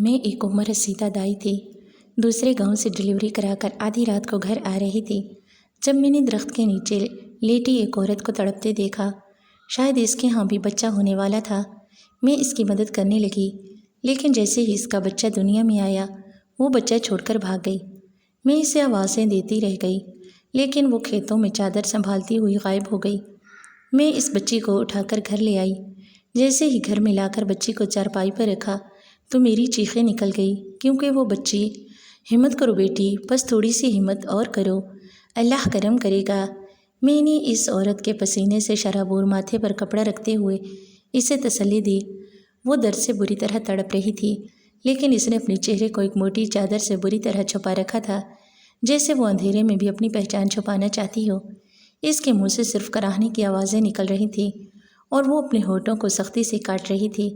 میں ایک عمر رسیدہ دائی تھی، دوسرے گاؤں سے ڈلیوری کرا کر آدھی رات کو گھر آ رہی تھی جب میں نے درخت کے نیچے لیٹی ایک عورت کو تڑپتے دیکھا۔ شاید اس کے ہاں بھی بچہ ہونے والا تھا۔ میں اس کی مدد کرنے لگی، لیکن جیسے ہی اس کا بچہ دنیا میں آیا وہ بچہ چھوڑ کر بھاگ گئی۔ میں اسے آوازیں دیتی رہ گئی، لیکن وہ کھیتوں میں چادر سنبھالتی ہوئی غائب ہو گئی۔ میں اس بچی کو اٹھا کر گھر لے آئی۔ جیسے ہی گھر میں لا کر بچی کو چارپائی پر رکھا تو میری چیخیں نکل گئی، کیونکہ وہ بچی، ہمت کرو بیٹی، بس تھوڑی سی ہمت اور کرو، اللہ کرم کرے گا۔ میں نے اس عورت کے پسینے سے شرابور ماتھے پر کپڑا رکھتے ہوئے اسے تسلی دی۔ وہ درد سے بری طرح تڑپ رہی تھی، لیکن اس نے اپنے چہرے کو ایک موٹی چادر سے بری طرح چھپا رکھا تھا، جیسے وہ اندھیرے میں بھی اپنی پہچان چھپانا چاہتی ہو۔ اس کے منہ سے صرف کراہنے کی آوازیں نکل رہی تھیں، اور وہ اپنے ہونٹوں کو سختی سے کاٹ رہی تھی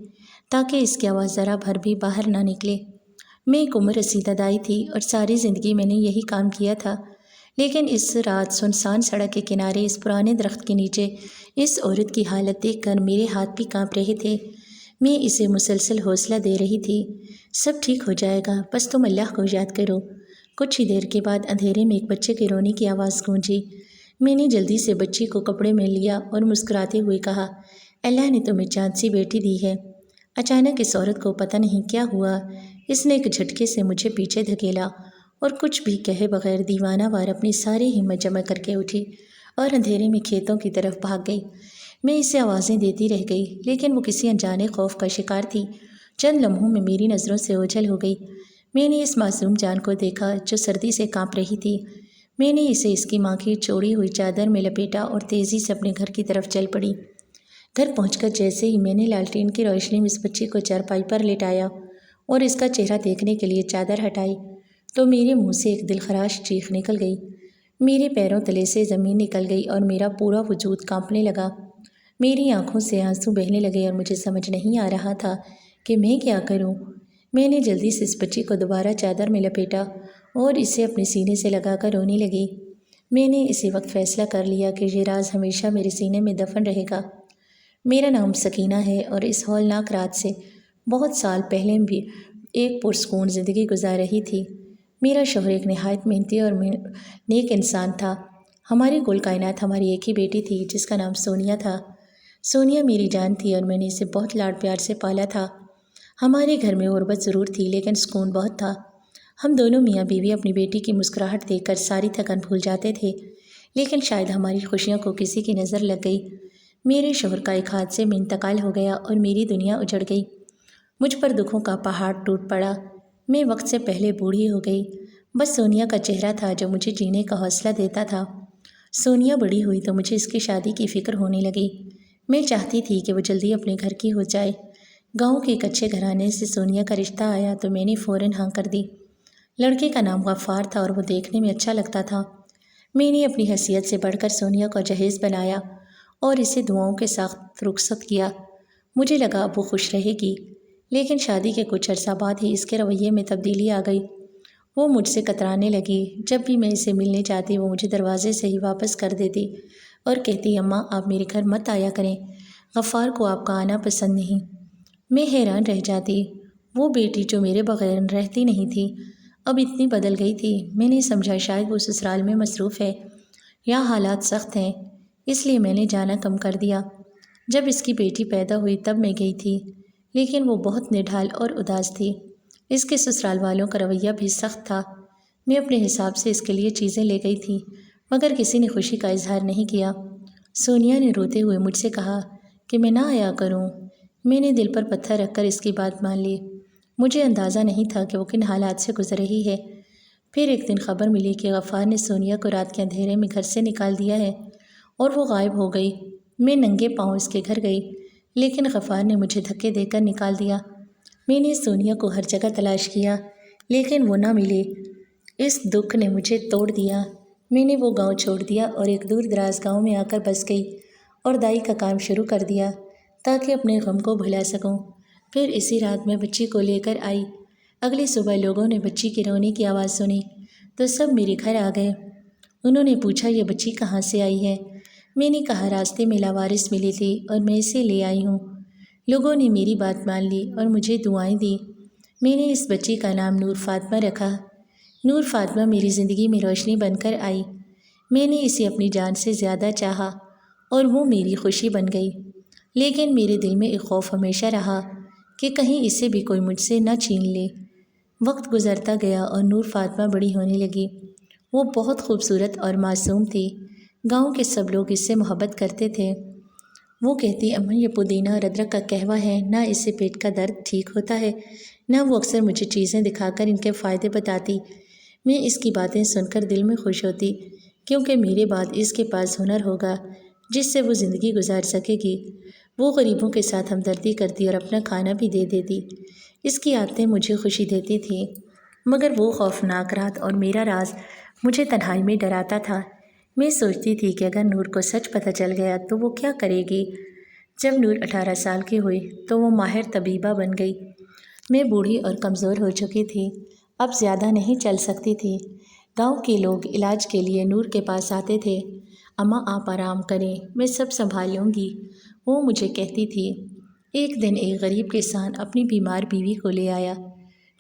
تاکہ اس کی آواز ذرا بھر بھی باہر نہ نکلے۔ میں ایک عمر رسیدہ دائی تھی اور ساری زندگی میں نے یہی کام کیا تھا، لیکن اس رات سنسان سڑک کے کنارے اس پرانے درخت کے نیچے اس عورت کی حالت دیکھ کر میرے ہاتھ بھی کانپ رہے تھے۔ میں اسے مسلسل حوصلہ دے رہی تھی، سب ٹھیک ہو جائے گا، بس تم اللہ کو یاد کرو۔ کچھ ہی دیر کے بعد اندھیرے میں ایک بچے کے رونے کی آواز گونجی۔ میں نے جلدی سے بچی کو کپڑے میں لیا اور مسکراتے ہوئے کہا، اللہ نے تمہیں چاند سی بیٹی دی ہے۔ اچانک اس عورت کو پتہ نہیں کیا ہوا، اس نے ایک جھٹکے سے مجھے پیچھے دھکیلا اور کچھ بھی کہے بغیر دیوانہ وار اپنی ساری ہمت جمع کر کے اٹھی اور اندھیرے میں کھیتوں کی طرف بھاگ گئی۔ میں اسے آوازیں دیتی رہ گئی، لیکن وہ کسی انجانے خوف کا شکار تھی۔ چند لمحوں میں میری نظروں سے اوجھل ہو گئی۔ میں نے اس معصوم جان کو دیکھا جو سردی سے کانپ رہی تھی۔ میں نے اسے اس کی ماں کی چوڑی ہوئی چادر میں لپیٹا اور تیزی سے اپنے گھر کی طرف چل پڑی۔ گھر پہنچ کر جیسے ہی میں نے لالٹین کی روشنی میں اس بچی کو چارپائی پر لٹایا اور اس کا چہرہ دیکھنے کے لیے چادر ہٹائی تو میرے منہ سے ایک دلخراش چیخ نکل گئی۔ میرے پیروں تلے سے زمین نکل گئی اور میرا پورا وجود کانپنے لگا۔ میری آنکھوں سے آنسو بہنے لگے اور مجھے سمجھ نہیں آ رہا تھا کہ میں کیا کروں۔ میں نے جلدی سے اس بچی کو دوبارہ چادر میں لپیٹا اور اسے اپنے سینے سے لگا کر رونے لگی۔ میں نے اسی وقت فیصلہ کر لیا کہ یہ راز ہمیشہ میرے سینے میں دفن رہے گا۔ میرا نام سکینہ ہے اور اس ہولناک رات سے بہت سال پہلے بھی ایک پرسکون زندگی گزار رہی تھی۔ میرا شوہر ایک نہایت محنتی اور نیک انسان تھا۔ ہماری کل کائنات ہماری ایک ہی بیٹی تھی جس کا نام سونیا تھا۔ سونیا میری جان تھی اور میں نے اسے بہت لاڈ پیار سے پالا تھا۔ ہمارے گھر میں غربت ضرور تھی، لیکن سکون بہت تھا۔ ہم دونوں میاں بیوی اپنی بیٹی کی مسکراہٹ دیکھ کر ساری تھکن بھول جاتے تھے، لیکن شاید ہماری خوشیوں کو کسی کی نظر لگ گئی۔ میرے شوہر کا ایک حادثے میں انتقال ہو گیا اور میری دنیا اجڑ گئی۔ مجھ پر دکھوں کا پہاڑ ٹوٹ پڑا۔ میں وقت سے پہلے بوڑھی ہو گئی۔ بس سونیا کا چہرہ تھا جو مجھے جینے کا حوصلہ دیتا تھا۔ سونیا بڑی ہوئی تو مجھے اس کی شادی کی فکر ہونے لگی۔ میں چاہتی تھی کہ وہ جلدی اپنے گھر کی ہو جائے۔ گاؤں کے ایک اچھے گھرانے سے سونیا کا رشتہ آیا تو میں نے فوراً ہاں کر دی۔ لڑکے کا نام غفار تھا اور وہ دیکھنے میں اچھا لگتا تھا۔ میں نے اپنی حیثیت سے بڑھ کر سونیا کو جہیز بنایا اور اسے دعاؤں کے ساتھ رخصت کیا۔ مجھے لگا اب وہ خوش رہے گی، لیکن شادی کے کچھ عرصہ بعد ہی اس کے رویے میں تبدیلی آ گئی۔ وہ مجھ سے کترانے لگی۔ جب بھی میں اسے ملنے جاتی وہ مجھے دروازے سے ہی واپس کر دیتی اور کہتی، اماں آپ میرے گھر مت آیا کریں، غفار کو آپ کا آنا پسند نہیں۔ میں حیران رہ جاتی، وہ بیٹی جو میرے بغیر رہتی نہیں تھی اب اتنی بدل گئی تھی۔ میں نے سمجھا شاید وہ سسرال میں مصروف ہے یا حالات سخت ہیں، اس لیے میں نے جانا کم کر دیا۔ جب اس کی بیٹی پیدا ہوئی تب میں گئی تھی، لیکن وہ بہت نڈھال اور اداس تھی۔ اس کے سسرال والوں کا رویہ بھی سخت تھا۔ میں اپنے حساب سے اس کے لیے چیزیں لے گئی تھی، مگر کسی نے خوشی کا اظہار نہیں کیا۔ سونیا نے روتے ہوئے مجھ سے کہا کہ میں نہ آیا کروں۔ میں نے دل پر پتھر رکھ کر اس کی بات مان لی۔ مجھے اندازہ نہیں تھا کہ وہ کن حالات سے گزر رہی ہے۔ پھر ایک دن خبر ملی کہ غفار نے سونیا کو رات کے اندھیرے میں گھر سے نکال دیا ہے اور وہ غائب ہو گئی۔ میں ننگے پاؤں اس کے گھر گئی، لیکن غفار نے مجھے دھکے دے کر نکال دیا۔ میں نے سونیا کو ہر جگہ تلاش کیا، لیکن وہ نہ ملی۔ اس دکھ نے مجھے توڑ دیا۔ میں نے وہ گاؤں چھوڑ دیا اور ایک دور دراز گاؤں میں آ کر بس گئی اور دائی کا کام شروع کر دیا تاکہ اپنے غم کو بھلا سکوں۔ پھر اسی رات میں بچی کو لے کر آئی۔ اگلی صبح لوگوں نے بچی کے رونے کی آواز سنی تو سب میرے گھر آ گئے۔ انہوں نے پوچھا یہ بچی کہاں سے آئی ہے؟ میں نے کہا راستے میں لاوارث ملی تھی اور میں اسے لے آئی ہوں۔ لوگوں نے میری بات مان لی اور مجھے دعائیں دیں۔ میں نے اس بچی کا نام نور فاطمہ رکھا۔ نور فاطمہ میری زندگی میں روشنی بن کر آئی۔ میں نے اسے اپنی جان سے زیادہ چاہا اور وہ میری خوشی بن گئی، لیکن میرے دل میں ایک خوف ہمیشہ رہا کہ کہیں اسے بھی کوئی مجھ سے نہ چھین لے۔ وقت گزرتا گیا اور نور فاطمہ بڑی ہونے لگی۔ وہ بہت خوبصورت اور معصوم تھی۔ گاؤں کے سب لوگ اس سے محبت کرتے تھے۔ وہ کہتی، اماں یہ پودینہ اور ادرک کا قہوہ ہے، نہ اس سے پیٹ کا درد ٹھیک ہوتا ہے، نہ وہ اکثر مجھے چیزیں دکھا کر ان کے فائدے بتاتی۔ میں اس کی باتیں سن کر دل میں خوش ہوتی، کیونکہ میرے بعد اس کے پاس ہنر ہوگا جس سے وہ زندگی گزار سکے گی۔ وہ غریبوں کے ساتھ ہمدردی کرتی اور اپنا کھانا بھی دے دیتی۔ اس کی عادتیں مجھے خوشی دیتی تھیں، مگر وہ خوفناک رات اور میرا راز مجھے تنہائی میں ڈراتا تھا۔ میں سوچتی تھی کہ اگر نور کو سچ پتہ چل گیا تو وہ کیا کرے گی۔ جب نور 18 سال کی ہوئی تو وہ ماہر طبیبہ بن گئی۔ میں بوڑھی اور کمزور ہو چکی تھی، اب زیادہ نہیں چل سکتی تھی۔ گاؤں کے لوگ علاج کے لیے نور کے پاس آتے تھے۔ اماں آپ آرام کریں، میں سب سنبھال لوں گی، وہ مجھے کہتی تھی۔ ایک دن ایک غریب کسان اپنی بیمار بیوی کو لے آیا۔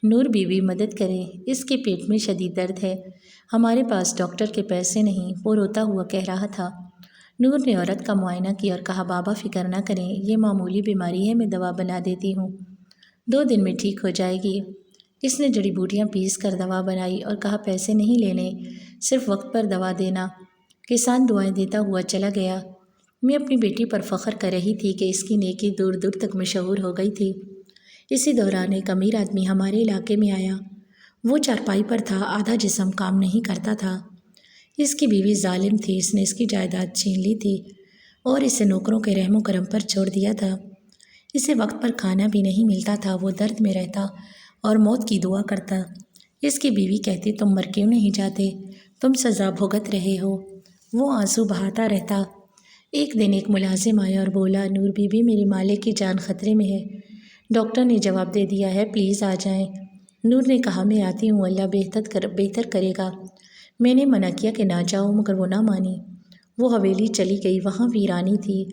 نور بیوی مدد کریں، اس کے پیٹ میں شدید درد ہے، ہمارے پاس ڈاکٹر کے پیسے نہیں، وہ روتا ہوا کہہ رہا تھا۔ نور نے عورت کا معائنہ کیا اور کہا، بابا فکر نہ کریں، یہ معمولی بیماری ہے، میں دوا بنا دیتی ہوں، 2 دن میں ٹھیک ہو جائے گی۔ اس نے جڑی بوٹیاں پیس کر دوا بنائی اور کہا، پیسے نہیں لینے، صرف وقت پر دوا دینا۔ کسان دعائیں دیتا ہوا چلا گیا۔ میں اپنی بیٹی پر فخر کر رہی تھی کہ اس کی نیکی دور دور تک مشہور ہو گئی تھی۔ اسی دوران ایک امیر آدمی ہمارے علاقے میں آیا۔ وہ چارپائی پر تھا، آدھا جسم کام نہیں کرتا تھا۔ اس کی بیوی ظالم تھی، اس نے اس کی جائیداد چھین لی تھی اور اسے نوکروں کے رحم و کرم پر چھوڑ دیا تھا۔ اسے وقت پر کھانا بھی نہیں ملتا تھا، وہ درد میں رہتا اور موت کی دعا کرتا۔ اس کی بیوی کہتی، تم مر کیوں نہیں جاتے، تم سزا بھگت رہے ہو۔ وہ آنسو بہاتا رہتا۔ ایک دن ایک ملازم آیا اور بولا، نور بی بی میرے مالک کی جان خطرے میں ہے۔ ڈاکٹر نے جواب دے دیا ہے، پلیز آ جائیں۔ نور نے کہا، میں آتی ہوں، اللہ بہتر کرے گا۔ میں نے منع کیا کہ نہ جاؤ، مگر وہ نہ مانی۔ وہ حویلی چلی گئی، وہاں ویرانی تھی۔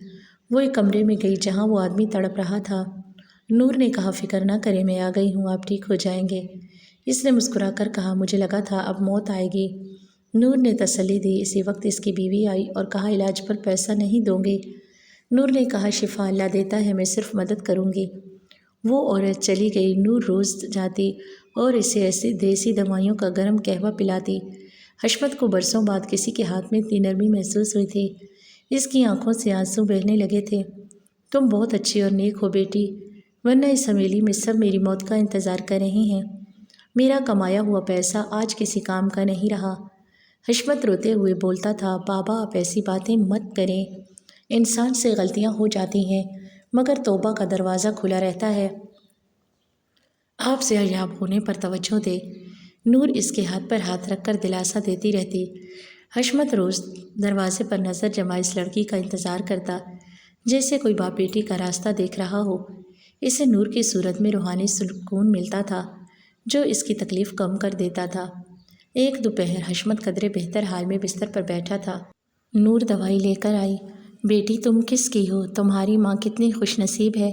وہ ایک کمرے میں گئی جہاں وہ آدمی تڑپ رہا تھا۔ نور نے کہا، فکر نہ کریں، میں آ گئی ہوں، آپ ٹھیک ہو جائیں گے۔ اس نے مسکرا کر کہا، مجھے لگا تھا اب موت آئے گی۔ نور نے تسلی دی۔ اسی وقت اس کی بیوی آئی اور کہا، علاج پر پیسہ نہیں دوں گے؟ نور نے کہا، شفا اللہ دیتا ہے، میں صرف مدد کروں گی۔ وہ عورت چلی گئی۔ نور روز جاتی اور اسے ایسی دیسی دوائیوں کا گرم قہوہ پلاتی۔ حشمت کو برسوں بعد کسی کے ہاتھ میں اتنی نرمی محسوس ہوئی تھی۔ اس کی آنکھوں سے آنسو بہنے لگے تھے۔ تم بہت اچھی اور نیک ہو بیٹی، ورنہ اس حویلی میں سب میری موت کا انتظار کر رہے ہیں۔ میرا کمایا ہوا پیسہ آج کسی کام کا نہیں رہا۔ حشمت روتے ہوئے بولتا تھا، بابا آپ ایسی باتیں مت کریں، انسان سے غلطیاں ہو جاتی ہیں، مگر توبہ کا دروازہ کھلا رہتا ہے، آپ صحتیاب ہونے پر توجہ دے۔ نور اس کے ہاتھ پر ہاتھ رکھ کر دلاسا دیتی رہتی۔ حشمت روز دروازے پر نظر جمائے اس لڑکی کا انتظار کرتا، جیسے کوئی باپ بیٹی کا راستہ دیکھ رہا ہو۔ اسے نور کی صورت میں روحانی سکون ملتا تھا، جو اس کی تکلیف کم کر دیتا تھا۔ ایک دوپہر حشمت قدرے بہتر حال میں بستر پر بیٹھا تھا۔ نور دوائی لے کر آئی۔ بیٹی تم کس کی ہو؟ تمہاری ماں کتنی خوش نصیب ہے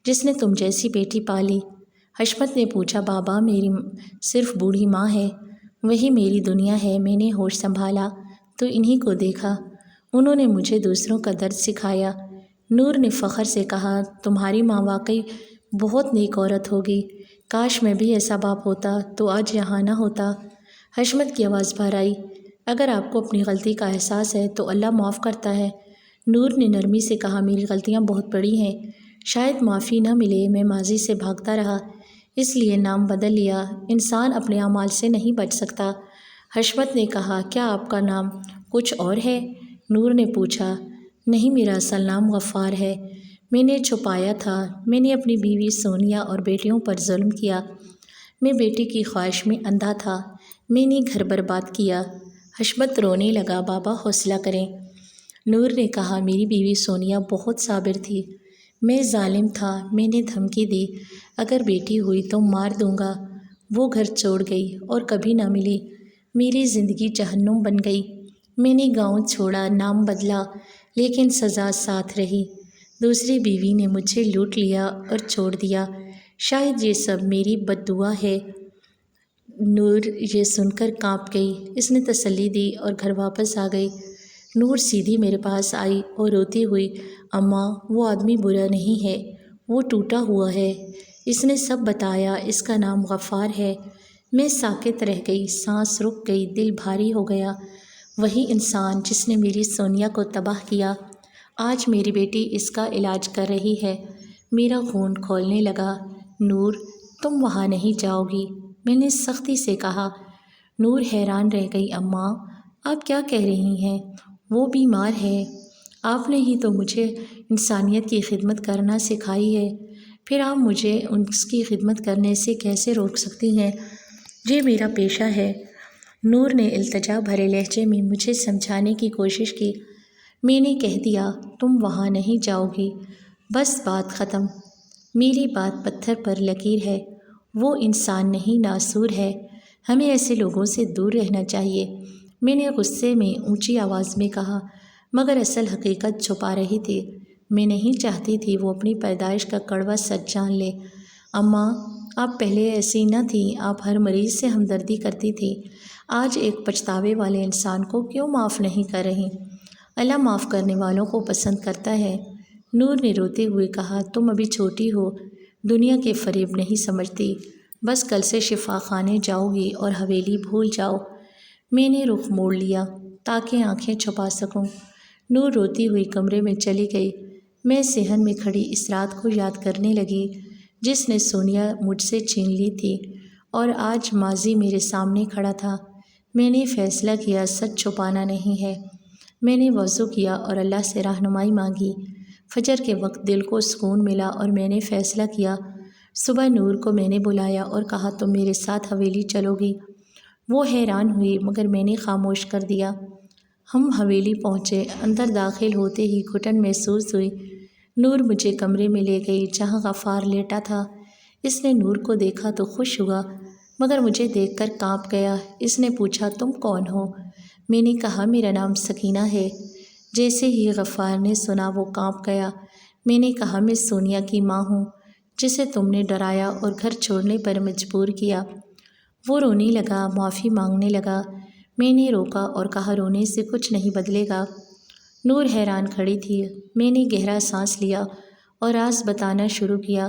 جس نے تم جیسی بیٹی پالی۔ حشمت نے پوچھا، بابا میری صرف بوڑھی ماں ہے، وہی میری دنیا ہے۔ میں نے ہوش سنبھالا تو انہی کو دیکھا، انہوں نے مجھے دوسروں کا درد سکھایا۔ نور نے فخر سے کہا، تمہاری ماں واقعی بہت نیک عورت ہوگی، کاش میں بھی ایسا باپ ہوتا تو آج یہاں نہ ہوتا۔ حشمت کی آواز بھر آئی، اگر آپ کو اپنی غلطی کا احساس ہے تو اللہ معاف کرتا ہے۔ نور نے نرمی سے کہا، میری غلطیاں بہت بڑی ہیں، شاید معافی نہ ملے، میں ماضی سے بھاگتا رہا، اس لیے نام بدل لیا۔ انسان اپنے اعمال سے نہیں بچ سکتا۔ حشمت نے کہا، کیا آپ کا نام کچھ اور ہے؟ نور نے پوچھا، نہیں، میرا اصل نام غفار ہے، میں نے چھپایا تھا، میں نے اپنی بیوی سونیا اور بیٹیوں پر ظلم کیا، میں بیٹی کی خواہش میں اندھا تھا، میں نے گھر برباد کیا۔ حشمت رونے لگا، بابا حوصلہ کریں۔ نور نے کہا، میری بیوی سونیا بہت صابر تھی، میں ظالم تھا، میں نے دھمکی دی، اگر بیٹی ہوئی تو مار دوں گا۔ وہ گھر چھوڑ گئی اور کبھی نہ ملی، میری زندگی جہنم بن گئی۔ میں نے گاؤں چھوڑا، نام بدلا، لیکن سزا ساتھ رہی۔ دوسری بیوی نے مجھے لوٹ لیا اور چھوڑ دیا، شاید یہ سب میری بد دعا ہے۔ نور یہ سن کر کانپ گئی۔ اس نے تسلی دی اور گھر واپس آ گئی۔ نور سیدھی میرے پاس آئی اور روتی ہوئی، اماں وہ آدمی برا نہیں ہے، وہ ٹوٹا ہوا ہے۔ اس نے سب بتایا، اس کا نام غفار ہے۔ میں ساکت رہ گئی، سانس رک گئی، دل بھاری ہو گیا۔ وہی انسان جس نے میری سونیا کو تباہ کیا، آج میری بیٹی اس کا علاج کر رہی ہے۔ میرا خون کھولنے لگا۔ نور تم وہاں نہیں جاؤ گی، میں نے سختی سے کہا۔ نور حیران رہ گئی، اماں آپ کیا کہہ رہی ہیں؟ وہ بیمار ہے، آپ نے ہی تو مجھے انسانیت کی خدمت کرنا سکھائی ہے، پھر آپ مجھے اس کی خدمت کرنے سے کیسے روک سکتی ہیں؟ یہ میرا پیشہ ہے۔ نور نے التجا بھرے لہجے میں مجھے سمجھانے کی کوشش کی۔ میں نے کہہ دیا تم وہاں نہیں جاؤ گی، بس بات ختم۔ میری بات پتھر پر لکیر ہے، وہ انسان نہیں ناسور ہے، ہمیں ایسے لوگوں سے دور رہنا چاہیے۔ میں نے غصے میں اونچی آواز میں کہا، مگر اصل حقیقت چھپا رہی تھی۔ میں نہیں چاہتی تھی وہ اپنی پیدائش کا کڑوا سچ جان لے۔ اماں آپ پہلے ایسی نہ تھیں، آپ ہر مریض سے ہمدردی کرتی تھی، آج ایک پچھتاوے والے انسان کو کیوں معاف نہیں کر رہی؟ اللہ معاف کرنے والوں کو پسند کرتا ہے۔ نور نے روتے ہوئے کہا، تم ابھی چھوٹی ہو، دنیا کے فریب نہیں سمجھتی، بس کل سے شفا خانے جاؤ گی اور حویلی بھول جاؤ۔ میں نے رخ موڑ لیا تاکہ آنکھیں چھپا سکوں۔ نور روتی ہوئی کمرے میں چلی گئی۔ میں صحن میں کھڑی اس رات کو یاد کرنے لگی جس نے سونیا مجھ سے چھین لی تھی، اور آج ماضی میرے سامنے کھڑا تھا۔ میں نے فیصلہ کیا سچ چھپانا نہیں ہے۔ میں نے وضو کیا اور اللہ سے رہنمائی مانگی۔ فجر کے وقت دل کو سکون ملا اور میں نے فیصلہ کیا۔ صبح نور کو میں نے بلایا اور کہا تم میرے ساتھ حویلی چلو گی؟ وہ حیران ہوئی مگر میں نے خاموش کر دیا۔ ہم حویلی پہنچے۔ اندر داخل ہوتے ہی گھٹن محسوس ہوئی۔ نور مجھے کمرے میں لے گئی جہاں غفار لیٹا تھا۔ اس نے نور کو دیکھا تو خوش ہوا مگر مجھے دیکھ کر کانپ گیا۔ اس نے پوچھا تم کون ہو؟ میں نے کہا میرا نام سکینہ ہے۔ جیسے ہی غفار نے سنا وہ کانپ گیا۔ میں نے کہا میں سونیا کی ماں ہوں جسے تم نے ڈرایا اور گھر چھوڑنے پر مجبور کیا۔ وہ رونے لگا، معافی مانگنے لگا۔ میں نے روکا اور کہا رونے سے کچھ نہیں بدلے گا۔ نور حیران کھڑی تھی۔ میں نے گہرا سانس لیا اور راز بتانا شروع کیا۔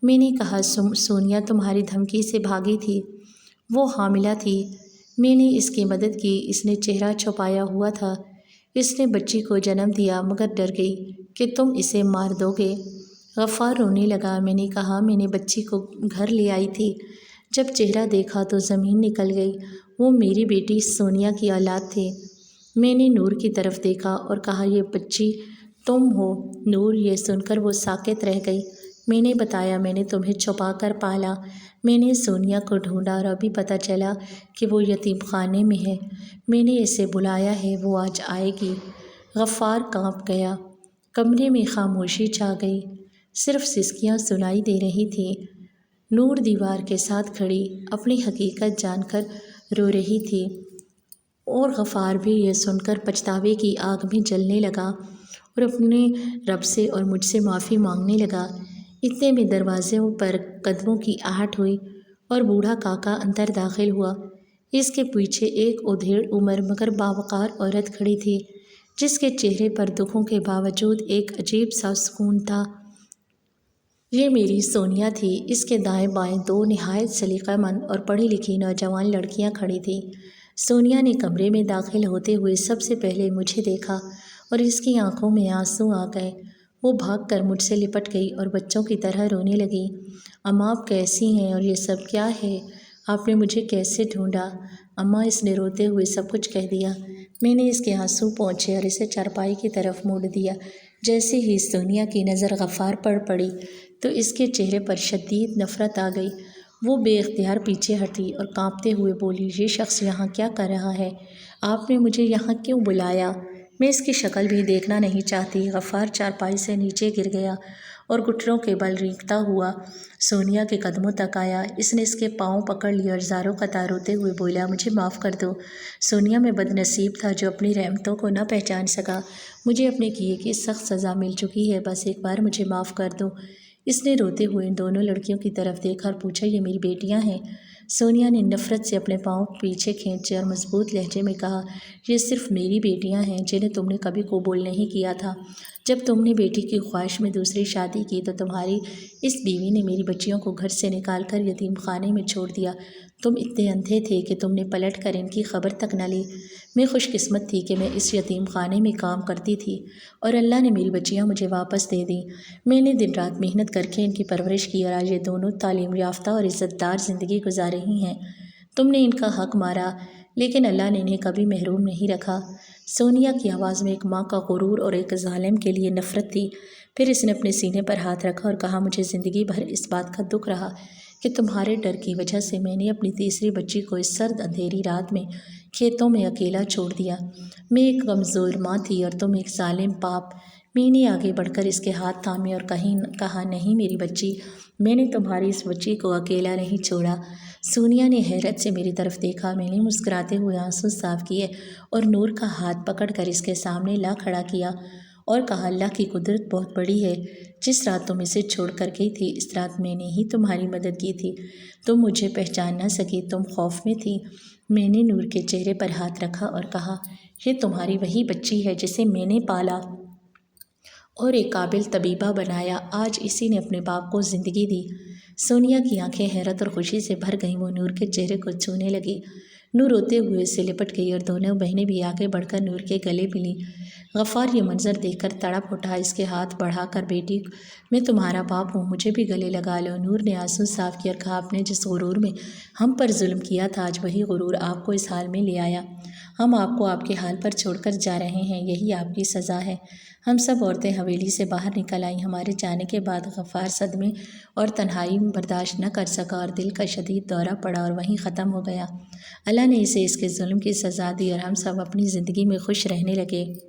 میں نے کہا سونیا تمہاری دھمکی سے بھاگی تھی، وہ حاملہ تھی، میں نے اس کی مدد کی، اس نے چہرہ چھپایا ہوا تھا، اس نے بچی کو جنم دیا مگر ڈر گئی کہ تم اسے مار دو گے۔ غفار رونے لگا۔ میں نے کہا میں نے بچی کو گھر لے آئی تھی، جب چہرہ دیکھا تو زمین نکل گئی، وہ میری بیٹی سونیا کی اولاد تھی۔ میں نے نور کی طرف دیکھا اور کہا یہ بچی تم ہو؟ نور یہ سن کر وہ ساکت رہ گئی۔ میں نے بتایا میں نے تمہیں چھپا کر پالا، میں نے سونیا کو ڈھونڈا اور ابھی پتہ چلا کہ وہ یتیم خانے میں ہے، میں نے اسے بلایا ہے، وہ آج آئے گی۔ غفار کانپ گیا۔ کمرے میں خاموشی چھا گئی، صرف سسکیاں سنائی دے رہی تھیں۔ نور دیوار کے ساتھ کھڑی اپنی حقیقت جان کر رو رہی تھی اور غفار بھی یہ سن کر پچھتاوے کی آگ میں جلنے لگا اور اپنے رب سے اور مجھ سے معافی مانگنے لگا۔ اتنے میں دروازوں پر قدموں کی آہٹ ہوئی اور بوڑھا کاکا اندر داخل ہوا۔ اس کے پیچھے ایک ادھیڑ عمر مگر باوقار عورت کھڑی تھی جس کے چہرے پر دکھوں کے باوجود ایک عجیب سا سکون تھا۔ یہ میری سونیا تھی۔ اس کے دائیں بائیں دو نہایت سلیقہ مند اور پڑھی لکھی نوجوان لڑکیاں کھڑی تھیں۔ سونیا نے کمرے میں داخل ہوتے ہوئے سب سے پہلے مجھے دیکھا اور اس کی آنکھوں میں آنسو آ گئے۔ وہ بھاگ کر مجھ سے لپٹ گئی اور بچوں کی طرح رونے لگی۔ اماں آپ کیسی ہیں اور یہ سب کیا ہے؟ آپ نے مجھے کیسے ڈھونڈا؟ اماں اس نے روتے ہوئے سب کچھ کہہ دیا۔ میں نے اس کے آنسو پونچھے اور اسے چارپائی کی طرف موڑ دیا۔ جیسے ہی سونیا کی نظر غفار پر پڑی تو اس کے چہرے پر شدید نفرت آ گئی۔ وہ بے اختیار پیچھے ہٹی اور کانپتے ہوئے بولی یہ شخص یہاں کیا کر رہا ہے؟ آپ نے مجھے یہاں کیوں بلایا؟ میں اس کی شکل بھی دیکھنا نہیں چاہتی۔ غفار چارپائی سے نیچے گر گیا اور گھٹنوں کے بل رینگتا ہوا سونیا کے قدموں تک آیا۔ اس نے اس کے پاؤں پکڑ لیے اور زاروں قطار روتے ہوئے بولا مجھے معاف کر دو۔ سونیا میں بد نصیب تھا جو اپنی رحمتوں کو نہ پہچان سکا۔ مجھے اپنے کیے کی سخت سزا مل چکی ہے، بس ایک بار مجھے معاف کر دو۔ اس نے روتے ہوئے ان دونوں لڑکیوں کی طرف دیکھا اور پوچھا، یہ میری بیٹیاں ہیں؟ سونیا نے نفرت سے اپنے پاؤں پیچھے کھینچے اور مضبوط لہجے میں کہا، یہ صرف میری بیٹیاں ہیں جنہیں تم نے کبھی قبول نہیں کیا تھا۔ جب تم نے بیٹی کی خواہش میں دوسری شادی کی تو تمہاری اس بیوی نے میری بچیوں کو گھر سے نکال کر یتیم خانے میں چھوڑ دیا۔ تم اتنے اندھے تھے کہ تم نے پلٹ کر ان کی خبر تک نہ لی۔ میں خوش قسمت تھی کہ میں اس یتیم خانے میں کام کرتی تھی اور اللہ نے میری بچیاں مجھے واپس دے دیں۔ میں نے دن رات محنت کر کے ان کی پرورش کی اور آج یہ دونوں تعلیم یافتہ اور عزت دار زندگی گزار رہی ہیں۔ تم نے ان کا حق مارا لیکن اللہ نے انہیں کبھی محروم نہیں رکھا۔ سونیا کی آواز میں ایک ماں کا غرور اور ایک ظالم کے لیے نفرت تھی۔ پھر اس نے اپنے سینے پر ہاتھ رکھا اور کہا، مجھے زندگی بھر اس بات کا دکھ رہا کہ تمہارے ڈر کی وجہ سے میں نے اپنی تیسری بچی کو اس سرد اندھیری رات میں کھیتوں میں اکیلا چھوڑ دیا۔ میں ایک کمزور ماں تھی اور تم ایک ظالم باپ۔ میں نے آگے بڑھ کر اس کے ہاتھ تھامے اور کہا، نہیں میری بچی، میں نے تمہاری اس بچی کو اکیلا نہیں چھوڑا۔ سونیا نے حیرت سے میری طرف دیکھا۔ میں نے مسکراتے ہوئے آنسو صاف کیے اور نور کا ہاتھ پکڑ کر اس کے سامنے لا کھڑا کیا اور کہا، اللہ کی قدرت بہت بڑی ہے۔ جس رات تم اسے چھوڑ کر گئی تھی اس رات میں نے ہی تمہاری مدد کی تھی۔ تم مجھے پہچان نہ سکی، تم خوف میں تھی۔ میں نے نور کے چہرے پر ہاتھ رکھا اور کہا، یہ تمہاری وہی بچی ہے جسے میں نے پالا اور ایک قابل طبیبہ بنایا۔ آج اسی نے اپنے باپ کو زندگی دی۔ سونیا کی آنکھیں حیرت اور خوشی سے بھر گئیں۔ وہ نور کے چہرے کو چھونے لگی۔ نور روتے ہوئے اس سے لپٹ گئی اور دونوں بہنیں بھی آگے بڑھ کر نور کے گلے ملیں۔ غفار یہ منظر دیکھ کر تڑپ اٹھا، اس کے ہاتھ بڑھا کر، بیٹی میں تمہارا باپ ہوں، مجھے بھی گلے لگا لو۔ نور نے آنسو صاف کیا اور کہا، آپ نے جس غرور میں ہم پر ظلم کیا تھا آج وہی غرور آپ کو اس حال میں لے آیا۔ ہم آپ کو آپ کے حال پر چھوڑ کر جا رہے ہیں، یہی آپ کی سزا ہے۔ ہم سب عورتیں حویلی سے باہر نکل آئیں۔ ہمارے جانے کے بعد غفار صدمے اور تنہائی برداشت نہ کر سکا اور دل کا شدید دورہ پڑا اور وہیں ختم ہو گیا۔ اللہ نے اسے اس کے ظلم کی سزا دی اور ہم سب اپنی زندگی میں خوش رہنے لگے۔